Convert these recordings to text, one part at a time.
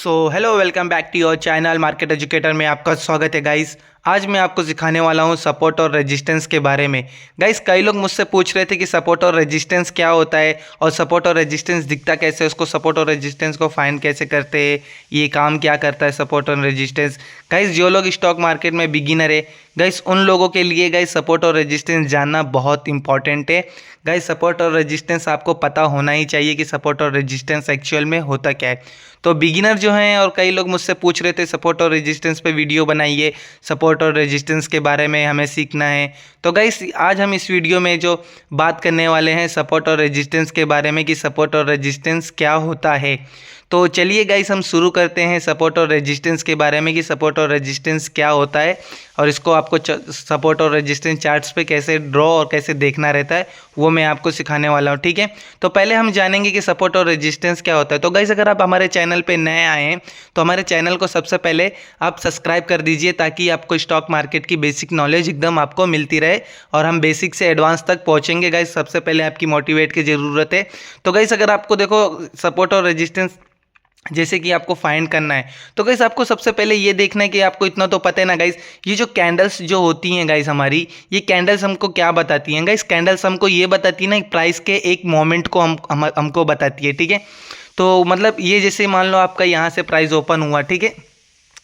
So hello welcome back to your channel market educator में आपका स्वागत है गाइस। आज मैं आपको सिखाने वाला हूं सपोर्ट और रेजिस्टेंस के बारे में। गाइस कई लोग मुझसे पूछ रहे थे कि सपोर्ट और रेजिस्टेंस क्या होता है और सपोर्ट और रेजिस्टेंस दिखता कैसे है, उसको सपोर्ट और रेजिस्टेंस को फाइंड कैसे करते हैं, ये काम क्या करता है सपोर्ट और रेजिस्टेंस। गाइस जो लोग स्टॉक मार्केट में बिगिनर है गाइस उन लोगों के लिए गाइस सपोर्ट और रेजिस्टेंस जानना बहुत इंपॉर्टेंट है। गाइस सपोर्ट और रेजिस्टेंस आपको पता होना ही चाहिए कि सपोर्ट और रेजिस्टेंस एक्चुअल में होता क्या है। तो बिगिनर जो हैं और कई लोग मुझसे पूछ रहे थे सपोर्ट और रेजिस्टेंस पे वीडियो बनाइए, सपोर्ट और रेजिस्टेंस के बारे में हमें सीखना है। तो गाइस आज हम इस वीडियो में जो बात करने वाले हैं सपोर्ट और रेजिस्टेंस के बारे में कि सपोर्ट और रेजिस्टेंस क्या होता है। तो चलिए गाइस हम शुरू करते हैं सपोर्ट और रेजिस्टेंस के बारे में कि सपोर्ट और रेजिस्टेंस क्या होता है और इसको आपको सपोर्ट और रेजिस्टेंस चार्ट्स पे कैसे ड्रॉ और कैसे देखना रहता है वो मैं आपको सिखाने वाला हूँ। ठीक है, तो पहले हम जानेंगे कि सपोर्ट और रेजिस्टेंस क्या होता है। तो गाइस अगर आप हमारे चैनल पे नए आए हैं तो हमारे चैनल को सबसे पहले आप सब्सक्राइब कर दीजिए ताकि आपको स्टॉक मार्केट की बेसिक नॉलेज एकदम आपको मिलती रहे और हम बेसिक से एडवांस तक पहुँचेंगे। गाइस सबसे पहले आपकी मोटिवेट की ज़रूरत है। तो गाइस अगर आपको देखो सपोर्ट और रेजिस्टेंस जैसे कि आपको फाइंड करना है तो गाइस आपको सबसे पहले ये देखना है कि आपको इतना तो पता है ना गाइस, ये जो कैंडल्स जो होती हैं गाइस हमारी, ये कैंडल्स हमको क्या बताती हैं गाइस। कैंडल्स हमको ये बताती है ना प्राइस के एक मोमेंट को हमको बताती है। ठीक है, तो मतलब ये जैसे मान लो आपका यहाँ से प्राइस ओपन हुआ, ठीक है,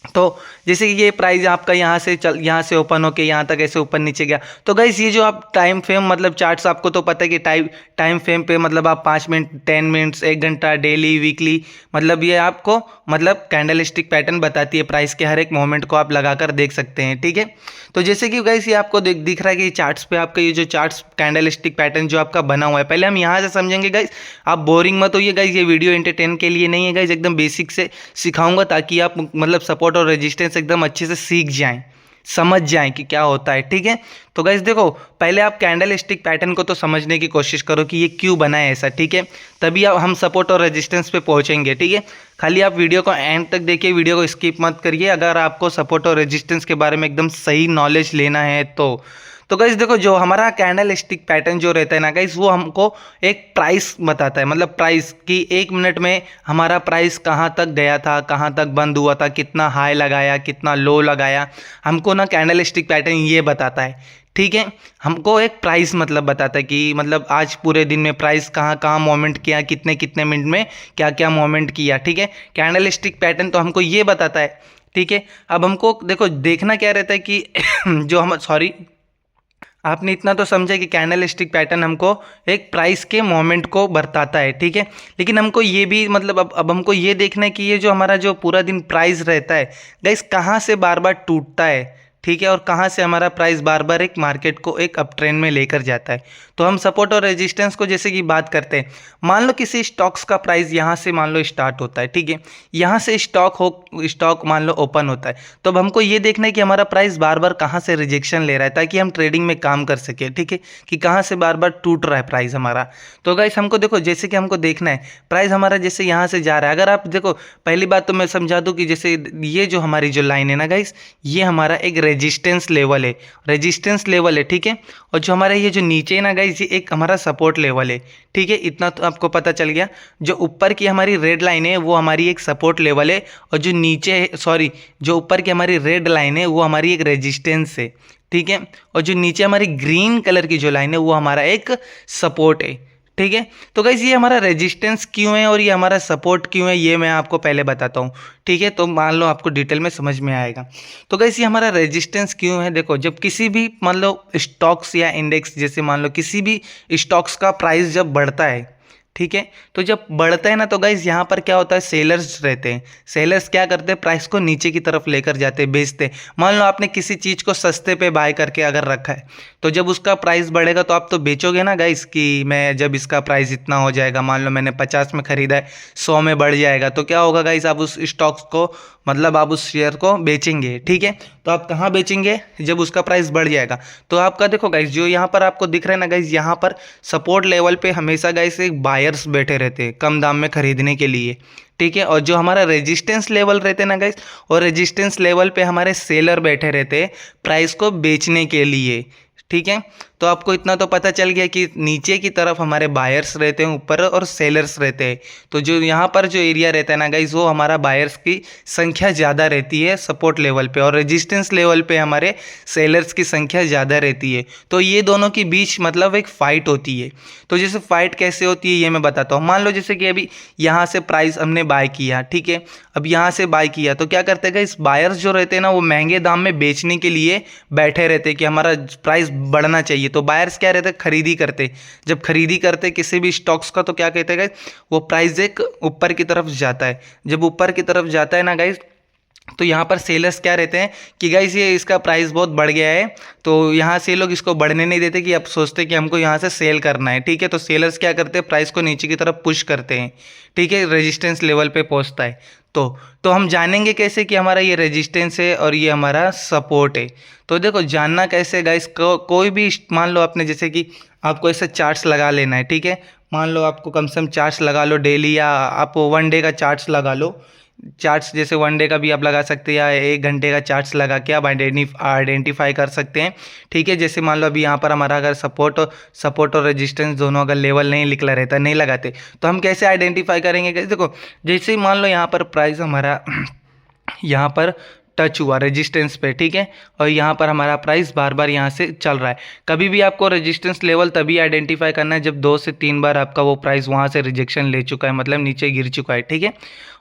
तो जैसे कि ये प्राइस आपका यहाँ से ओपन होके यहाँ तक ऐसे ऊपर नीचे गया। तो गाइस ये जो आप टाइम फ्रेम मतलब चार्ट्स आपको तो पता है कि टाइम फ्रेम पे मतलब आप 5 मिनट 10 मिनट्स 1 घंटा डेली वीकली मतलब ये आपको मतलब कैंडल स्टिक पैटर्न बताती है। प्राइस के हर एक मोमेंट को आप लगाकर देख सकते हैं। ठीक है, तो जैसे कि गाइस ये आपको दिख रहा है कि चार्ट्स पे आपका ये जो चार्ट्स कैंडल स्टिक पैटर्न जो आपका बना हुआ है, पहले हम यहाँ से समझेंगे गाइस। आप बोरिंग मत होइए गाइस, ये वीडियो एंटरटेन के लिए नहीं है गाइस, एकदम बेसिक से सिखाऊंगा ताकि आप मतलब सपोर्ट और रेजिस्टेंस एकदम अच्छे से सीख जाएं, समझ जाएं कि क्या होता है। ठीक है, तो गाइस देखो पहले आप कैंडल स्टिक पैटर्न को तो समझने की कोशिश करो कि ये क्यों बना है ऐसा। ठीक है, तभी हम सपोर्ट और रेजिस्टेंस पे पहुंचेंगे। ठीक है, खाली आप वीडियो को एंड तक देखिए, वीडियो को स्किप मत करिए अगर आपको सपोर्ट और रेजिस्टेंस के बारे में एकदम सही नॉलेज लेना है तो गाइस देखो जो हमारा कैंडल स्टिक पैटर्न जो रहता है ना गाइस, वो हमको एक प्राइस बताता है, मतलब प्राइस की 1 मिनट में हमारा प्राइस कहाँ तक गया था, कहाँ तक बंद हुआ था, कितना हाई लगाया, कितना लो लगाया, हमको ना कैंडल स्टिक पैटर्न ये बताता है। ठीक है, हमको एक प्राइस मतलब बताता है कि मतलब आज पूरे दिन में प्राइस कहाँ कहाँ मोमेंट किया, कितने कितने मिनट में क्या क्या मोमेंट किया। ठीक है, कैंडल स्टिक पैटर्न तो हमको ये बताता है। ठीक है, अब हमको देखो देखना क्या रहता है कि जो हम आपने इतना तो समझा कि कैंडल स्टिक पैटर्न हमको एक प्राइस के मोमेंट को बताता है। ठीक है, लेकिन हमको ये भी मतलब अब हमको ये देखना है कि ये जो हमारा जो पूरा दिन प्राइस रहता है गाइस कहाँ से बार बार टूटता है। ठीक है, और कहाँ से हमारा प्राइस बार बार एक मार्केट को एक अप ट्रेंड में लेकर जाता है। तो हम सपोर्ट और रेजिस्टेंस को जैसे कि बात करते हैं, मान लो किसी स्टॉक्स का प्राइस यहाँ से मान लो स्टार्ट होता है। ठीक है, यहाँ से स्टॉक मान लो ओपन होता है, तो अब हमको ये देखना है कि हमारा प्राइस बार बार कहाँ से रिजेक्शन ले रहा है ताकि हम ट्रेडिंग में काम कर सके। ठीक है, कि कहाँ से बार बार टूट रहा है प्राइस हमारा। तो गाइस हमको देखो जैसे कि हमको देखना है प्राइस हमारा जैसे यहाँ से जा रहा है। अगर आप देखो पहली बात तो मैं समझा दूँ कि जैसे ये जो हमारी जो लाइन है ना गाइस, ये हमारा एक रेजिस्टेंस लेवल है, रेजिस्टेंस लेवल है। ठीक है, और जो हमारा ये जो नीचे है ना गाइस, ये एक हमारा सपोर्ट लेवल है। ठीक है, इतना तो आपको पता चल गया। जो ऊपर की हमारी रेड लाइन है वो हमारी एक सपोर्ट लेवल है और जो नीचे जो ऊपर की हमारी रेड लाइन है वो हमारी एक रेजिस्टेंस है। ठीक है, और जो नीचे हमारी ग्रीन कलर की जो लाइन है वो हमारा एक सपोर्ट है। ठीक है, तो गाइस ये हमारा रेजिस्टेंस क्यों है और ये हमारा सपोर्ट क्यों है ये मैं आपको पहले बताता हूँ। ठीक है, तो मान लो आपको डिटेल में समझ में आएगा। तो गाइस ये हमारा रेजिस्टेंस क्यों है, देखो जब किसी भी मान लो स्टॉक्स या इंडेक्स जैसे मान लो किसी भी स्टॉक्स का प्राइस जब बढ़ता है, ठीक है, तो जब बढ़ता है ना तो गाइस यहाँ पर क्या होता है, सेलर्स रहते हैं। सेलर्स क्या करते हैं, प्राइस को नीचे की तरफ लेकर जाते हैं, बेचते हैं। मान लो आपने किसी चीज़ को सस्ते पे बाय करके अगर रखा है तो जब उसका प्राइस बढ़ेगा तो आप तो बेचोगे ना गाइस कि मैं जब इसका प्राइस इतना हो जाएगा, मान लो मैंने 50 में ख़रीदा है 100 में बढ़ जाएगा, तो क्या होगा गाइस, आप उस स्टॉक्स को मतलब आप उस शेयर को बेचेंगे। ठीक है, तो आप कहाँ बेचेंगे, जब उसका प्राइस बढ़ जाएगा। तो आपका देखो गाइस जो यहाँ पर आपको दिख रहा है ना गाइस, यहाँ पर सपोर्ट लेवल पे हमेशा गाइस एक बायर्स बैठे रहते हैं कम दाम में खरीदने के लिए। ठीक है, और जो हमारा रेजिस्टेंस लेवल रहते हैं ना गाइस, और रेजिस्टेंस लेवल पे हमारे सेलर बैठे रहते हैं प्राइस को बेचने के लिए। ठीक है। तो आपको इतना तो पता चल गया कि नीचे की तरफ हमारे बायर्स रहते हैं ऊपर और सेलर्स रहते हैं। तो जो यहाँ पर जो एरिया रहता है ना गाइस, वो हमारा बायर्स की संख्या ज़्यादा रहती है सपोर्ट लेवल पे, और रेजिस्टेंस लेवल पे हमारे सेलर्स की संख्या ज़्यादा रहती है। तो ये दोनों के बीच मतलब एक फ़ाइट होती है। तो जैसे फ़ाइट कैसे होती है ये मैं बताता हूँ। मान लो जैसे कि अभी यहाँ से प्राइस हमने बाय किया, ठीक है। अब यहाँ से बाय किया तो क्या करते हैं गाइस, बायर्स जो रहते हैं ना वो महंगे दाम में बेचने के लिए बैठे रहते हैं कि हमारा प्राइस बढ़ना चाहिए। तो बायर्स क्या रहते हैं, खरीदी करते। जब खरीदी करते किसी भी स्टॉक्स का तो क्या कहते हैं गाइस, वो प्राइस एक ऊपर की तरफ जाता है। जब ऊपर की तरफ जाता है ना गाइस, तो यहाँ पर सेलर्स क्या रहते हैं कि गाइस ये इसका प्राइस बहुत बढ़ गया है, तो यहाँ से लोग इसको बढ़ने नहीं देते कि अब सोचते कि हमको यहाँ से सेल करना है, ठीक है। तो सेलर्स क्या करते हैं, प्राइस को नीचे की तरफ पुश करते हैं, ठीक है, रेजिस्टेंस लेवल पे पहुँचता है। तो हम जानेंगे कैसे कि हमारा ये रेजिस्टेंस है और ये हमारा सपोर्ट है। तो देखो जानना कैसे गाइस, कोई भी मान लो आपने जैसे कि आपको ऐसे चार्ट्स लगा लेना है, ठीक है। मान लो आपको कम से कम चार्ट्स लगा लो डेली, या आप 1 डे का चार्ट्स लगा लो। चार्ट्स जैसे 1 डे का भी आप लगा सकते हैं या 1 घंटे का चार्ट्स लगा के आप आइडेंटिफाई कर सकते हैं, ठीक है। जैसे मान लो अभी यहाँ पर हमारा अगर सपोर्ट और रेजिस्टेंस दोनों अगर लेवल नहीं निकला रहता, नहीं लगाते, तो हम कैसे आइडेंटिफाई करेंगे। कैसे, देखो जैसे मान लो यहाँ पर प्राइस हमारा यहाँ पर टच हुआ रेजिस्टेंस पे, ठीक है, और यहाँ पर हमारा प्राइस बार बार यहाँ से चल रहा है। कभी भी आपको रेजिस्टेंस लेवल तभी आइडेंटिफाई करना है जब 2 से 3 बार आपका वो प्राइस वहाँ से रिजेक्शन ले चुका है, मतलब नीचे गिर चुका है, ठीक है।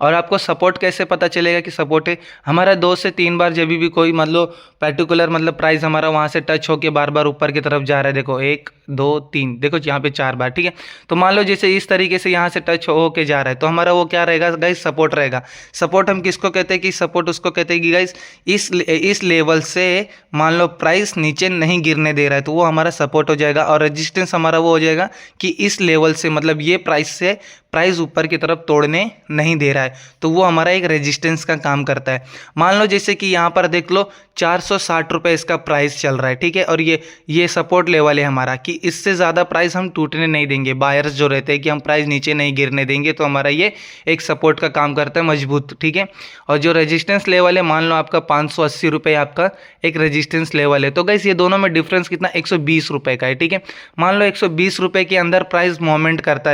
और आपको सपोर्ट कैसे पता चलेगा कि सपोर्ट है, हमारा 2 से 3 बार जब भी कोई मतलब पर्टिकुलर मतलब प्राइस हमारा वहाँ से टच होकर बार बार ऊपर की तरफ जा रहा है, देखो 1 2 3, देखो यहाँ पे 4 बार, ठीक है। तो मान लो जैसे इस तरीके से यहाँ से टच होके जा रहा है, तो हमारा वो क्या रहेगा गाइस, सपोर्ट रहेगा। सपोर्ट हम किसको कहते हैं कि सपोर्ट उसको कहते हैं कि गाइस इस लेवल से मान लो प्राइस नीचे नहीं गिरने दे रहा है, तो वो हमारा सपोर्ट हो जाएगा। और रेजिस्टेंस हमारा वो हो जाएगा कि इस लेवल से मतलब ये प्राइस से प्राइस ऊपर की तरफ तोड़ने नहीं दे रहा है, तो वो हमारा एक रेजिस्टेंस का काम करता है। मान लो जैसे कि यहाँ पर देख लो 460 रुपये इसका प्राइस चल रहा है, ठीक है, और ये सपोर्ट लेवल है हमारा कि इससे ज़्यादा प्राइस हम टूटने नहीं देंगे। बायर्स जो रहते हैं कि हम प्राइस नीचे नहीं गिरने देंगे, तो हमारा ये एक सपोर्ट का काम करता है मजबूत, ठीक है। और जो रेजिस्टेंस लेवल है, मान लो आपका 580 रुपये आपका एक रेजिस्टेंस लेवल है, तो गाइस ये दोनों में डिफरेंस कितना, 120 रुपये का है, ठीक है। मान लो 120 रुपये के अंदर प्राइस मूवमेंट करता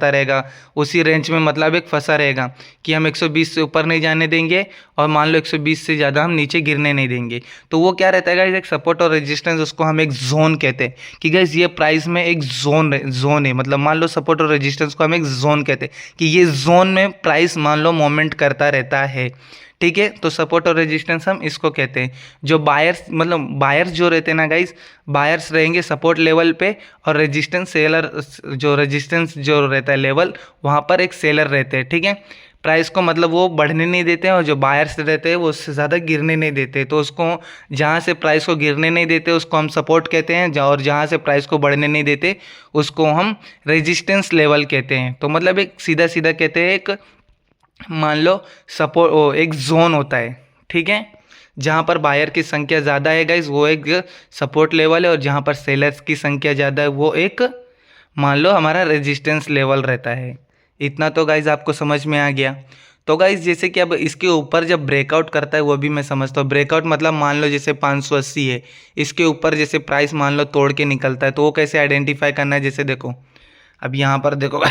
रहेगा, उसी रेंज में, मतलब एक फंसा रहेगा कि हम 120 से ऊपर नहीं जाने देंगे और मान लो 120 से ज़्यादा हम नीचे गिरने नहीं देंगे। तो वो क्या रहता है गाइस, एक सपोर्ट और रेजिस्टेंस, उसको हम एक जोन कहते हैं कि गाइस ये प्राइस में एक जोन है, मतलब मान लो सपोर्ट और रेजिस्टेंस को हम एक जोन कहते हैं कि ये जोन में प्राइस मान लो मूवमेंट करता रहता है, ठीक है। तो सपोर्ट और रेजिस्टेंस हम इसको कहते हैं। जो बायर्स मतलब बायर्स जो रहते हैं ना गाइस, बायर्स रहेंगे सपोर्ट लेवल पे, और रेजिस्टेंस जो रहता है लेवल, वहाँ पर एक सेलर रहते हैं, ठीक है। प्राइस को मतलब वो बढ़ने नहीं देते हैं, और जो बायर्स रहते हैं वो उससे ज़्यादा गिरने नहीं देते। तो उसको जहाँ से प्राइस को गिरने नहीं देते उसको हम सपोर्ट कहते हैं, और जहाँ से प्राइस को बढ़ने नहीं देते उसको हम रेजिस्टेंस लेवल कहते हैं। तो मतलब एक सीधा सीधा कहते हैं, एक मान लो सपोर्ट एक जोन होता है, ठीक है, जहाँ पर बायर की संख्या ज़्यादा है गाइस वो एक सपोर्ट लेवल है, और जहाँ पर सेलर्स की संख्या ज़्यादा है वो एक मान लो हमारा रेजिस्टेंस लेवल रहता है। इतना तो गाइस आपको समझ में आ गया। तो गाइस जैसे कि अब इसके ऊपर जब ब्रेकआउट करता है वो भी मैं समझता हूँ। ब्रेकआउट मतलब मान लो जैसे 580 है, इसके ऊपर जैसे प्राइस मान लो तोड़ के निकलता है, तो वो कैसे आइडेंटिफाई करना है। जैसे देखो अब यहाँ पर देखो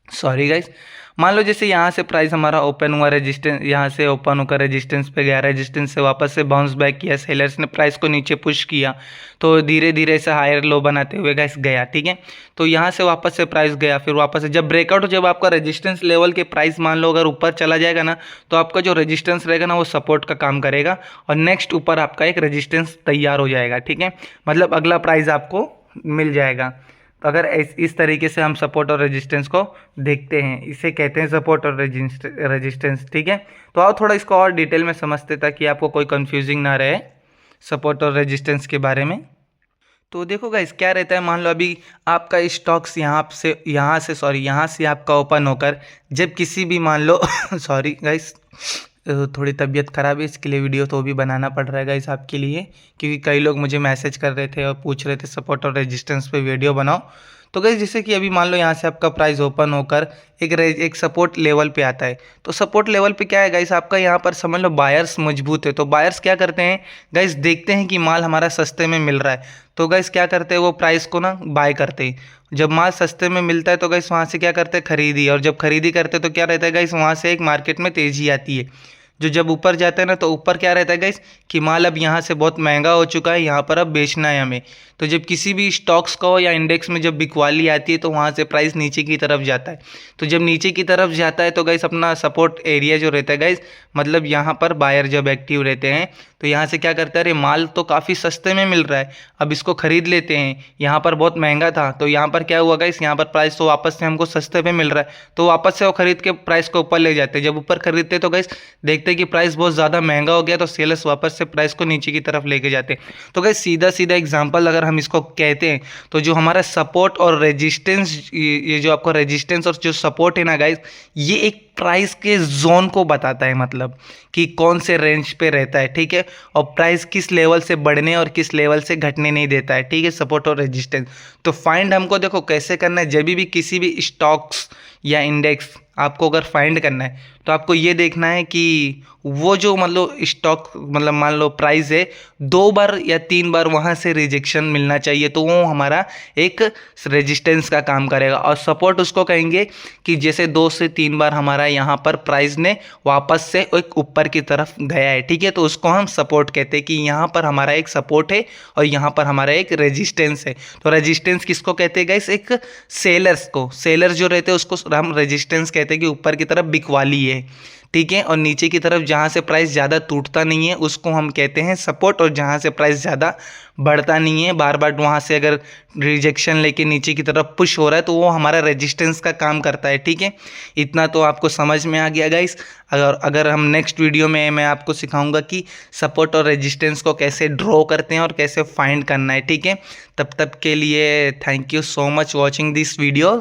सॉरी गाइस, मान लो जैसे यहाँ से प्राइस हमारा ओपन हुआ, रेजिस्टेंस यहाँ से ओपन होकर रेजिस्टेंस पे गया, रेजिस्टेंस से वापस से बाउंस बैक किया, सेलर्स ने प्राइस को नीचे पुश किया, तो धीरे धीरे से हायर लो बनाते हुए गाइस गया, ठीक है। तो यहाँ से वापस से प्राइस गया, फिर वापस से जब ब्रेकआउट हो, जब आपका रेजिस्टेंस लेवल के प्राइस मान लो अगर ऊपर चला जाएगा ना, तो आपका जो रेजिस्टेंस रहेगा ना वो सपोर्ट का काम करेगा, और नेक्स्ट ऊपर आपका एक रेजिस्टेंस तैयार हो जाएगा, ठीक है, मतलब अगला प्राइस आपको मिल जाएगा। तो अगर इस तरीके से हम सपोर्ट और रेजिस्टेंस को देखते हैं, इसे कहते हैं सपोर्ट और रेजिस्टेंस, ठीक है। तो आओ थोड़ा इसको और डिटेल में समझते ताकि आपको कोई कंफ्यूजिंग ना रहे सपोर्ट और रेजिस्टेंस के बारे में। तो देखो गाइस क्या रहता है, मान लो अभी आपका स्टॉक्स यहाँ से आपका ओपन होकर जब किसी भी मान लो सॉरी गाइस थोड़ी तबीयत ख़राब है, इसके लिए वीडियो तो भी बनाना पड़ रहा है गाइस आपके लिए, क्योंकि कई लोग मुझे मैसेज कर रहे थे और पूछ रहे थे सपोर्ट और रेजिस्टेंस पे वीडियो बनाओ। तो गाइस जैसे कि अभी मान लो यहाँ से आपका प्राइस ओपन होकर एक सपोर्ट लेवल पे आता है। तो सपोर्ट लेवल पे क्या है गाइस, आपका यहाँ पर समझ लो बायर्स मजबूत है। तो बायर्स क्या करते हैं गाइस, देखते हैं कि माल हमारा सस्ते में मिल रहा है, तो गाइस क्या करते हैं वो प्राइस को ना बाय करते हैं। जब माल सस्ते में मिलता है तो गाइस वहाँ से क्या करते हैं खरीदी, और जब खरीदी करते हैं तो क्या रहता है गाइस, वहाँ से एक मार्केट में तेज़ी आती है। जो जब ऊपर जाता है ना, तो ऊपर क्या रहता है गाइस कि माल अब यहाँ से बहुत महंगा हो चुका है, यहाँ पर अब बेचना है हमें। तो जब किसी भी स्टॉक्स का हो या इंडेक्स में जब बिकवाली आती है तो वहाँ से प्राइस नीचे की तरफ जाता है। तो जब नीचे की तरफ जाता है तो गाइस अपना सपोर्ट एरिया जो रहता है गाइस, मतलब यहाँ पर बायर जब एक्टिव रहते हैं तो यहाँ से क्या करता है, अरे माल तो काफ़ी सस्ते में मिल रहा है, अब इसको खरीद लेते हैं, यहाँ पर बहुत महंगा था। तो यहाँ पर क्या हुआ गाइस, यहाँ पर प्राइस तो वापस से हमको सस्ते पे मिल रहा है, तो वापस से वो खरीद के प्राइस को ऊपर ले जाते हैं। जब ऊपर खरीदते हैं तो गाइस देखते हैं कि प्राइस बहुत ज़्यादा महंगा हो गया, तो सेलर्स वापस से प्राइस को नीचे की तरफ लेके जाते हैं। तो गाइस सीधा सीधा एग्जांपल अगर हम इसको कहते हैं तो जो हमारा सपोर्ट और रेजिस्टेंस, ये जो आपका रेजिस्टेंस और जो सपोर्ट है ना गाइस, ये एक प्राइस के जोन को बताता है, मतलब कि कौन से रेंज पे रहता है, ठीक है। और प्राइस किस लेवल से बढ़ने और किस लेवल से घटने नहीं देता है, ठीक है, सपोर्ट और रेजिस्टेंस। तो फाइंड हमको देखो कैसे करना है, जब भी किसी भी स्टॉक्स या इंडेक्स आपको अगर फाइंड करना है तो आपको ये देखना है कि वो जो मतलब स्टॉक, मतलब मान लो प्राइस है, 2 बार या 3 बार वहाँ से रिजेक्शन मिलना चाहिए, तो वो हमारा एक रेजिस्टेंस का काम करेगा। और सपोर्ट उसको कहेंगे कि जैसे 2 से 3 बार हमारा यहाँ पर प्राइस ने वापस से एक ऊपर की तरफ गया है, ठीक है, तो उसको हम सपोर्ट कहते हैं कि यहाँ पर हमारा एक सपोर्ट है और यहाँ पर हमारा एक रेजिस्टेंस है। तो रेजिस्टेंस किसको कहते हैं गाइस, एक सेलर्स को, सेलर जो रहते हैं उसको हम रेजिस्टेंस कहते हैं कि ऊपर की तरफ बिकवाली है, ठीक है। और नीचे की तरफ जहाँ से प्राइस ज़्यादा टूटता नहीं है उसको हम कहते हैं सपोर्ट, और जहाँ से प्राइस ज़्यादा बढ़ता नहीं है, बार बार वहाँ से अगर रिजेक्शन लेके नीचे की तरफ पुश हो रहा है तो वो हमारा रेजिस्टेंस का काम करता है, ठीक है। इतना तो आपको समझ में आ गया गाइस। अगर हम नेक्स्ट वीडियो में मैं आपको सिखाऊंगा कि सपोर्ट और रेजिस्टेंस को कैसे ड्रॉ करते हैं और कैसे फाइंड करना है, ठीक है। तब तक के लिए thank you so much watching this video.